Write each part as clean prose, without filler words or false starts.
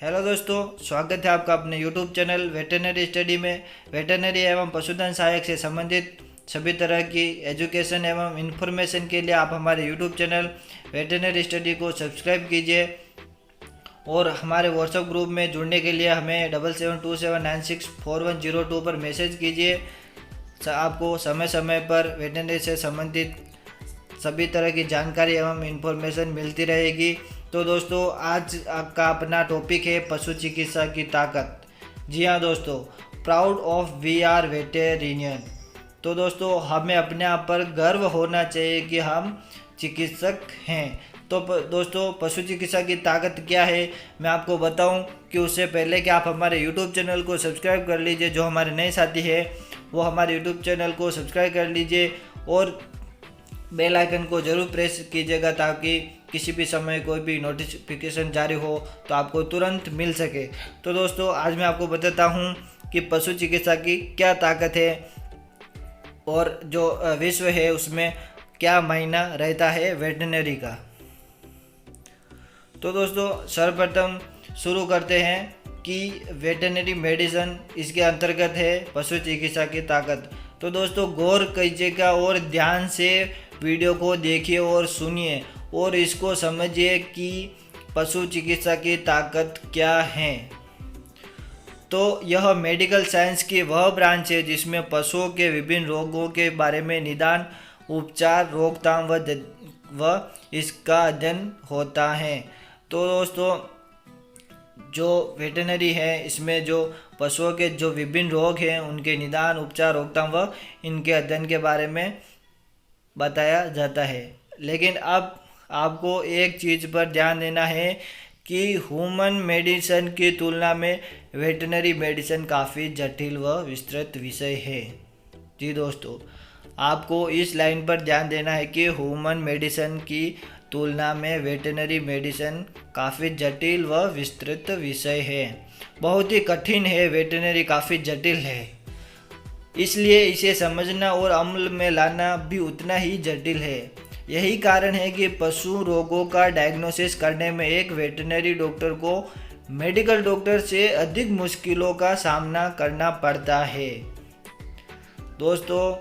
Hello दोस्तों, स्वागत है आपका अपने यूट्यूब चैनल वेटरनरी स्टडी में। वेटरनरी एवं पशुधन सहायक से संबंधित सभी तरह की एजुकेशन एवं इन्फॉर्मेशन के लिए आप हमारे यूट्यूब चैनल वेटरनरी स्टडी को सब्सक्राइब कीजिए और हमारे व्हाट्सएप ग्रुप में जुड़ने के लिए हमें 7727964102 पर मैसेज कीजिए। आपको समय समय पर वेटरनरी से संबंधित सभी तरह की जानकारी एवं इन्फॉर्मेशन मिलती रहेगी। तो दोस्तों, आज आपका अपना टॉपिक है पशु चिकित्सा की ताकत। जी हाँ दोस्तों, प्राउड ऑफ वी आर वेटेरिनियन। तो दोस्तों, हमें अपने आप पर गर्व होना चाहिए कि हम चिकित्सक हैं। तो दोस्तों, पशु चिकित्सा की ताकत क्या है मैं आपको बताऊं कि उससे पहले कि आप हमारे यूट्यूब चैनल को सब्सक्राइब कर लीजिए। जो हमारे नए साथी है वो हमारे यूट्यूब चैनल को सब्सक्राइब कर लीजिए और बेल आइकन को ज़रूर प्रेस कीजिएगा ताकि किसी भी समय कोई भी नोटिफिकेशन जारी हो तो आपको तुरंत मिल सके। तो दोस्तों, आज मैं आपको बताता हूँ कि पशु चिकित्सा की क्या ताकत है और जो विश्व है उसमें क्या मायना रहता है वेटरनरी का। तो दोस्तों, सर्वप्रथम शुरू करते हैं कि वेटरनरी मेडिसिन इसके अंतर्गत है पशु चिकित्सा की ताकत। तो दोस्तों, गौर कीजिएगा और ध्यान से वीडियो को देखिए और सुनिए और इसको समझिए कि पशु चिकित्सा की ताकत क्या है। तो यह मेडिकल साइंस की वह ब्रांच है जिसमें पशुओं के विभिन्न रोगों के बारे में निदान, उपचार, रोकथाम व इसका अध्ययन होता है। तो दोस्तों, जो वेटरनरी है इसमें जो पशुओं के जो विभिन्न रोग हैं उनके निदान, उपचार, रोकथाम व इनके अध्ययन के बारे में बताया जाता है। लेकिन अब आपको एक चीज़ पर ध्यान देना है कि ह्यूमन मेडिसिन की तुलना में वेटरनरी मेडिसिन काफ़ी जटिल व विस्तृत विषय है। जी दोस्तों, आपको इस लाइन पर ध्यान देना है कि ह्यूमन मेडिसिन की तुलना में वेटरनरी मेडिसिन काफ़ी जटिल व विस्तृत विषय है। बहुत ही कठिन है, वेटरनरी काफ़ी जटिल है, इसलिए इसे समझना और अमल में लाना भी उतना ही जटिल है। यही कारण है कि पशु रोगों का डायग्नोसिस करने में एक वेटरनरी डॉक्टर को मेडिकल डॉक्टर से अधिक मुश्किलों का सामना करना पड़ता है। दोस्तों,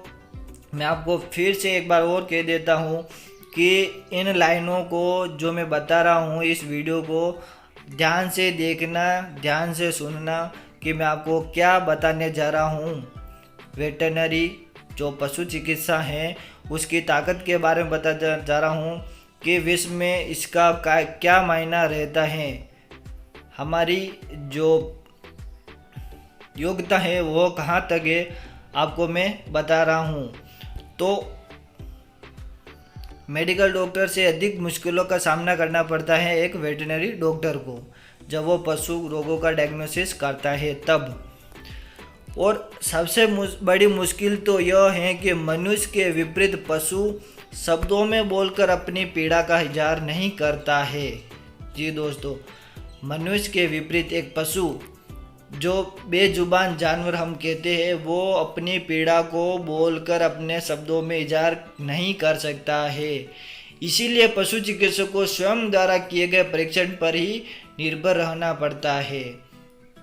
मैं आपको फिर से एक बार और कह देता हूँ कि इन लाइनों को जो मैं बता रहा हूँ इस वीडियो को ध्यान से देखना, ध्यान से सुनना कि मैं आपको क्या बताने जा रहा हूँ। वेटरनरी जो पशु चिकित्सा है उसकी ताकत के बारे में बताने जा रहा हूँ कि विश्व में इसका क्या मायना रहता है। हमारी जो योग्यता है वो कहाँ तक है आपको मैं बता रहा हूँ। तो मेडिकल डॉक्टर से अधिक मुश्किलों का सामना करना पड़ता है एक वेटरनरी डॉक्टर को जब वो पशु रोगों का डायग्नोसिस करता है तब। और सबसे बड़ी मुश्किल तो यह है कि मनुष्य के विपरीत पशु शब्दों में बोलकर अपनी पीड़ा का इजहार नहीं करता है। जी दोस्तों, मनुष्य के विपरीत एक पशु जो बेजुबान जानवर हम कहते हैं वो अपनी पीड़ा को बोलकर अपने शब्दों में इजहार नहीं कर सकता है। इसीलिए पशु चिकित्सक को स्वयं द्वारा किए गए परीक्षण पर ही निर्भर रहना पड़ता है।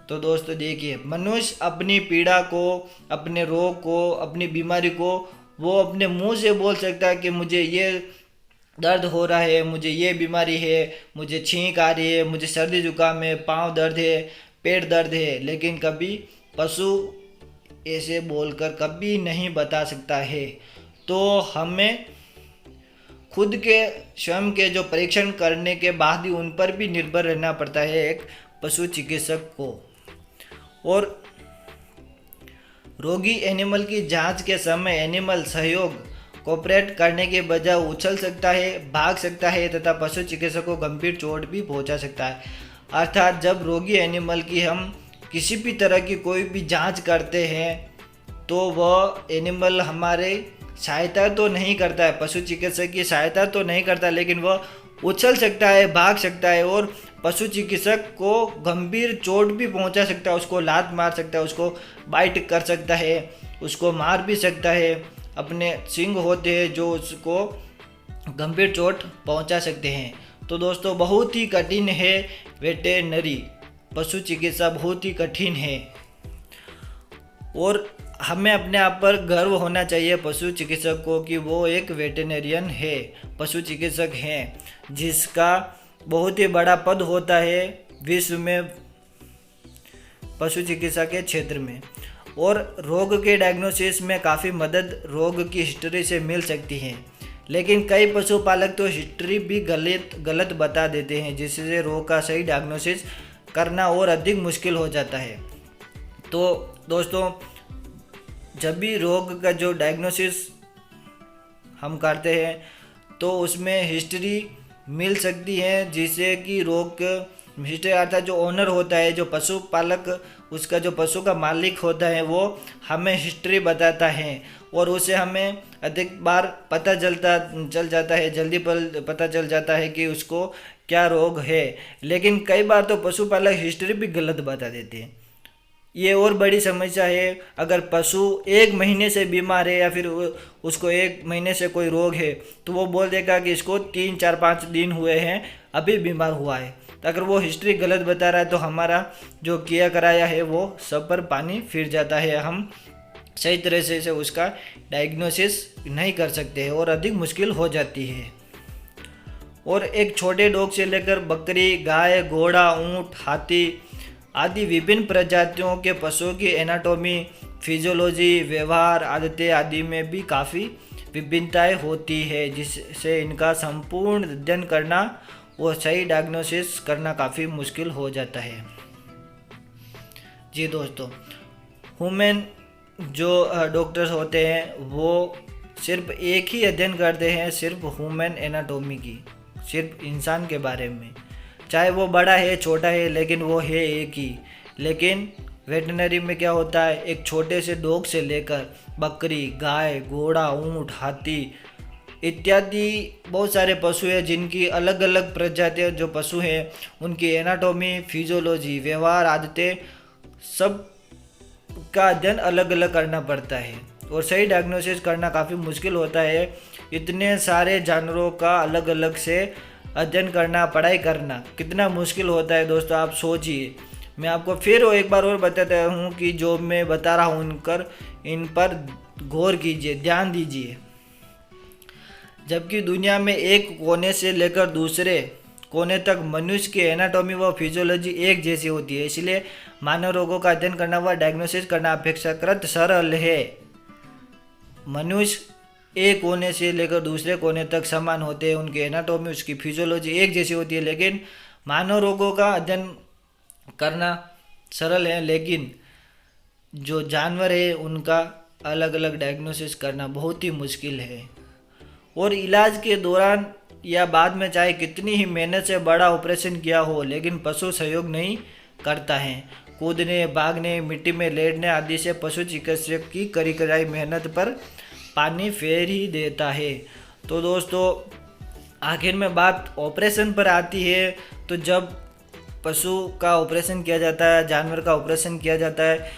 तो दोस्तों देखिए, मनुष्य अपनी पीड़ा को, अपने रोग को, अपनी बीमारी को वो अपने मुंह से बोल सकता है कि मुझे ये दर्द हो रहा है, मुझे ये बीमारी है, मुझे छींक आ रही है, मुझे सर्दी जुकाम है, पाँव दर्द है, पेट दर्द है। लेकिन कभी पशु ऐसे बोलकर कभी नहीं बता सकता है। तो हमें खुद के स्वयं के जो परीक्षण करने के बाद ही उन पर भी निर्भर रहना पड़ता है एक पशु चिकित्सक को। और रोगी एनिमल की जांच के समय एनिमल सहयोग कोऑपरेट करने के बजाय उछल सकता है, भाग सकता है तथा पशु चिकित्सक को गंभीर चोट भी पहुंचा सकता है। अर्थात जब रोगी एनिमल की हम किसी भी तरह की कोई भी जांच करते हैं तो वह एनिमल हमारे सहायता तो नहीं करता है, पशु चिकित्सक की सहायता तो नहीं करता, लेकिन वह उछल सकता है, भाग सकता है और पशु चिकित्सक को गंभीर चोट भी पहुंचा सकता है। उसको लात मार सकता है, उसको बाइट कर सकता है, उसको मार भी सकता है। अपने सिंग होते हैं जो उसको गंभीर चोट पहुंचा सकते हैं। तो दोस्तों, बहुत ही कठिन है वेटरनरी। पशु चिकित्सा बहुत ही कठिन है और हमें अपने आप पर गर्व होना चाहिए पशु चिकित्सक को कि वो एक वेटेरियन है, पशु चिकित्सक हैं, जिसका बहुत ही बड़ा पद होता है विश्व में पशु चिकित्सा के क्षेत्र में। और रोग के डायग्नोसिस में काफ़ी मदद रोग की हिस्ट्री से मिल सकती है, लेकिन कई पशुपालक तो हिस्ट्री भी गलत बता देते हैं, जिससे रोग का सही डायग्नोसिस करना और अधिक मुश्किल हो जाता है। तो दोस्तों, जब भी रोग का जो डायग्नोसिस हम करते हैं तो उसमें हिस्ट्री मिल सकती है, जिससे कि रोग हिस्ट्री अर्थात जो ओनर होता है, जो पशुपालक, उसका जो पशु का मालिक होता है, वो हमें हिस्ट्री बताता है और उसे हमें अधिक बार पता चल जाता है, जल्दी पता चल जाता है कि उसको क्या रोग है। लेकिन कई बार तो पशुपालक हिस्ट्री भी गलत बता देते हैं। ये और बड़ी समस्या है। अगर पशु 1 महीने से बीमार है या फिर उसको 1 महीने से कोई रोग है तो वो बोल देगा कि इसको 3, 4, 5 दिन हुए हैं, अभी बीमार हुआ है। तो अगर वो हिस्ट्री गलत बता रहा है तो हमारा जो किया कराया है वो सब पर पानी फिर जाता है, हम सही तरह से उसका डायग्नोसिस नहीं कर सकते हैं और अधिक मुश्किल हो जाती है। और एक छोटे डॉग से लेकर बकरी, गाय, घोड़ा, ऊँट, हाथी आदि विभिन्न प्रजातियों के पशुओं की एनाटॉमी, फिजियोलॉजी, व्यवहार, आदतें आदि में भी काफ़ी विभिन्नताएं होती है, जिससे इनका संपूर्ण अध्ययन करना और सही डायग्नोसिस करना काफ़ी मुश्किल हो जाता है। जी दोस्तों, ह्यूमन जो डॉक्टर्स होते हैं वो सिर्फ एक ही अध्ययन करते हैं, सिर्फ ह्यूमन एनाटॉमी की, सिर्फ इंसान के बारे में, चाहे वो बड़ा है छोटा है, लेकिन वो है एक ही। लेकिन वेटनरी में क्या होता है, एक छोटे से डॉग से लेकर बकरी, गाय, घोड़ा, ऊँट, हाथी इत्यादि बहुत सारे पशु हैं जिनकी अलग अलग प्रजातियाँ जो पशु हैं उनकी एनाटॉमी, फिजियोलॉजी, व्यवहार, आदतें सब का अध्ययन अलग अलग करना पड़ता है और सही डायग्नोसिस करना काफ़ी मुश्किल होता है। इतने सारे जानवरों का अलग अलग से अध्ययन करना, पढ़ाई करना कितना मुश्किल होता है दोस्तों, आप सोचिए। मैं आपको फिर एक बार और बताता हूँ कि जो मैं बता रहा हूँ इन पर गौर कीजिए, ध्यान दीजिए। जबकि दुनिया में एक कोने से लेकर दूसरे कोने तक मनुष्य की एनाटॉमी व फिजियोलॉजी एक जैसी होती है, इसलिए मानव रोगों का अध्ययन करना व डायग्नोसिस करना अपेक्षाकृत सरल है। मनुष्य एक कोने से लेकर दूसरे कोने तक समान होते हैं, उनकी एनाटॉमी, उसकी फिजियोलॉजी एक जैसी होती है, लेकिन मानव रोगों का अध्ययन करना सरल है, लेकिन जो जानवर है उनका अलग अलग डायग्नोसिस करना बहुत ही मुश्किल है। और इलाज के दौरान या बाद में चाहे कितनी ही मेहनत से बड़ा ऑपरेशन किया हो, लेकिन पशु सहयोग नहीं करता है। कूदने, भागने, मिट्टी में लेटने आदि से पशु चिकित्सक की कड़ी कराई मेहनत पर पानी फेर ही देता है। तो दोस्तों, आखिर में बात ऑपरेशन पर आती है। तो जब पशु का ऑपरेशन किया जाता है, जानवर का ऑपरेशन किया जाता है,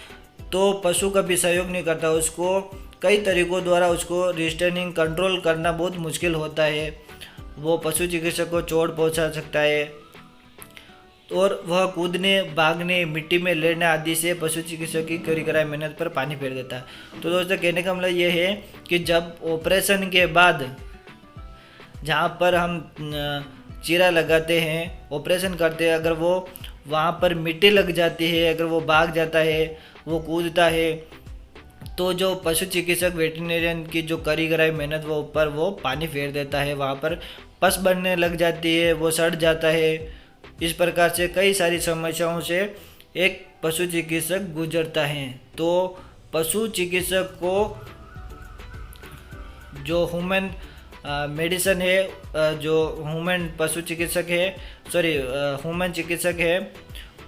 तो पशु कभी सहयोग नहीं करता। उसको कई तरीक़ों द्वारा उसको रिस्ट्रेनिंग कंट्रोल करना बहुत मुश्किल होता है। वो पशु चिकित्सक को चोट पहुंचा सकता है और वह कूदने, भागने, मिट्टी में लेटने आदि से पशु चिकित्सक की कड़ी कराई मेहनत पर पानी फेर देता है। तो दोस्तों, कहने का मतलब ये है कि जब ऑपरेशन के बाद जहाँ पर हम चीरा लगाते हैं, ऑपरेशन करते हैं, अगर वो वहाँ पर मिट्टी लग जाती है, अगर वो भाग जाता है, वो कूदता है, तो जो पशु चिकित्सक वेटरनरियन की जो कड़ी कराई मेहनत वो ऊपर वो पानी फेर देता है, वहाँ पर पस बनने लग जाती है, वो सड़ जाता है। इस प्रकार से कई सारी समस्याओं से एक पशु चिकित्सक गुजरता है। तो पशु चिकित्सक को जो ह्यूमन मेडिसिन है, जो ह्यूमन पशु चिकित्सक है, ह्यूमन चिकित्सक है,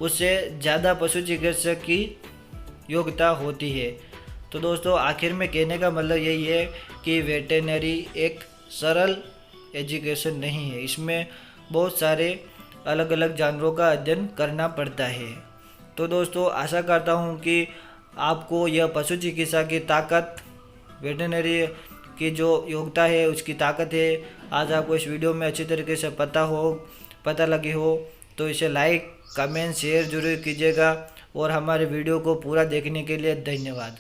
उससे ज़्यादा पशु चिकित्सक की योग्यता होती है। तो दोस्तों, आखिर में कहने का मतलब यही है कि वेटरनरी एक सरल एजुकेशन नहीं है, इसमें बहुत सारे अलग अलग जानवरों का अध्ययन करना पड़ता है। तो दोस्तों, आशा करता हूँ कि आपको यह पशु चिकित्सा की ताकत, वेटरनरी की जो योग्यता है उसकी ताकत है, आज आपको इस वीडियो में अच्छी तरीके से पता लगी हो। तो इसे लाइक कमेंट शेयर जरूर कीजिएगा और हमारे वीडियो को पूरा देखने के लिए धन्यवाद।